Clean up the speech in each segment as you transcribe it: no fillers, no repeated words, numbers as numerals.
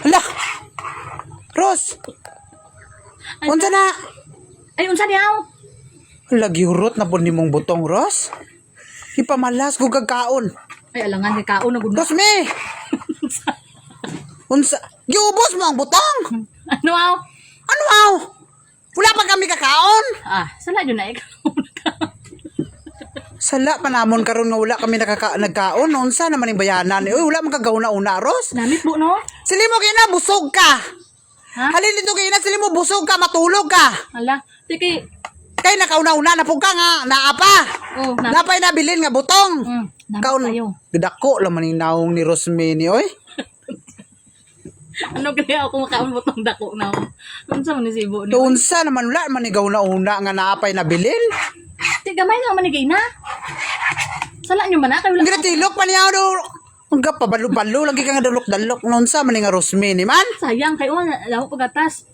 Hala. Ros. Unsa na? Ay, unsa diyaw? Lagi urot na po ni mong butong, Ros. Ipamalas ko kagkaon. Ay, alangan ni kaon na gud. Ros, me. Unsa? Giubos mo ang butong. Ano aw? Ano aw? Wala pa kami kakaon. Ah, sala yun na ikaw. Sala pa namon karon nga wala kami nagkaon. Unsa naman yung bayanan? Uy, wala man kagauna-una, Ros. Namit po, no? Sili mo kina busog ka. Ha? Halin dito kina sili mo busog ka, matulog ka. Hala. Tiki. Kay nakauna-una na pug ka nga naapa. Oh, namit. Napay na bilin nga butong. Namit Kaon. tayo. Dako laman ni naong ni Rosmini oy. Ano kaya ako makaon mo tong dako na? Unsa man ni sibo ni? Unsa naman wala man ni gauna-una nga naapay na bilin. Ti gamay lang man ni gina. Sala nyo man na kay wala. Ginatilok pa niya do. Ang pabalo-balo lagi ka nga dalok-dalok. Unsa man ni nga Rosmini man? Sayang kay o laho pagatas.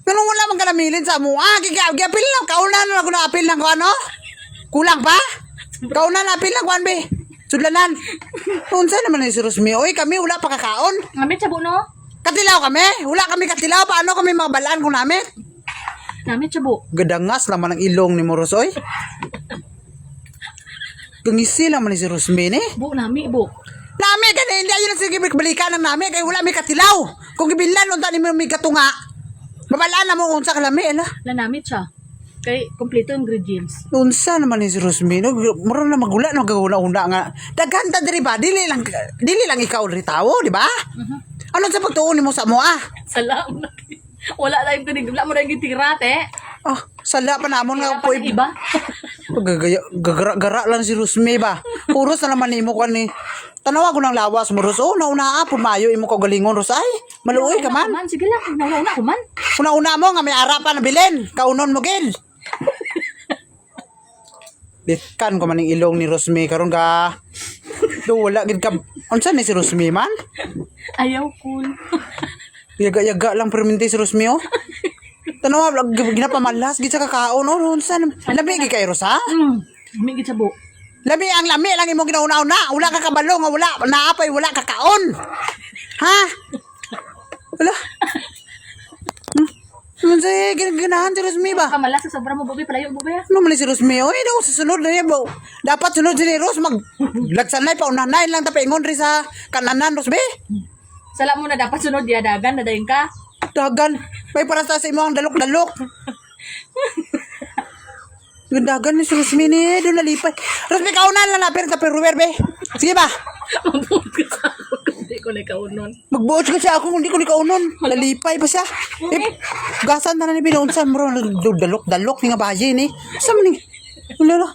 Ganun wala man kanamilin sa mo. Gigapil lang. Kaunan na ako na apil lang ko ano? Kulang pa? Kaunan na apil lang ko be. Sudlanan. Unsa naman ni si Rosmi? Oy, kami wala pa kakaon. Namit sa no? Katilaw kami. Wala kami katilaw. Paano kami mabalaan kung namin? Namit sa bu. Gadangas naman ang ilong ni Moros, oy. Gangisi lang man ni si Rosmi ni. Bu nami bu. Nami, kaya hindi ayun ang sige balikan ng nami. Kaya wala may katilaw. Kung ibilan, unta ni may katunga. Mabalaan na mo kung sa kalami, ala. La namit siya. Kay kompleto ingredients. Unsa naman ni si Rosmi, no? Mura na magula, nagaguna-una nga. Daghanta diri ba? Dili lang ikaw ritawo, di ba? Ano sa pagtuon mo sa mo, ah? Sala na. Wala lang yung tinig. Wala mo na yung tira, te. Ah, sala pa namon nga po. Iba. Gagara lang si Rosmi ba? Puros na naman imo ko ni. Tanawa ko ng lawas mo, Ros. Oh, nauna pumayo imo ko galingon, Ros. Ay, maluoy ka man. Sige lang, nauna ko man. Una-una mo nga may arapan na bilin. Kaunon mo, Gil. Ditkan ko man ng ilong ni Rosmi karon ka. Do wala gid ka. Unsa ni si Rosmi man? Ayaw cool. Yaga-yaga lang perminti si Rosmi oh. Tanawa ginapamalas gid sa kakaon oh. Unsa labi gid kay Rosa? Lami gid sa bu. Labi ang lami lang imo ginauna-una. Wala ka kabalo nga wala naapay wala kakaon. Ha? Wala. Unsa ginahan si Rosmi ba? Kamalas sa sobra mo bubi palayo bubi. Ano man si Rosmi? Oy, daw sa sunod na niya. Dapat sunod si Ros. Lagsanay pa, unanay lang tapaingon rin sa kananan, Rosmi. Sala mo na dapat sunod ya dagan na dayon ka. Dagan. May para sa imo ang dalok-dalok. Dagan ni si Rosmi ni. Doon nalipay. Rosmi, kaunan lang na. Pero tapiruwer, be. Sige ba? Magbuot ka sa ako. Hindi ko na kaunon. Magbuot ka siya ako kung hindi ko ni kaunon. Nalipay pa siya. Gasan na na ni Binonsan. Dalok-dalok ni nga bayi ni. Saan mo ni? Wala.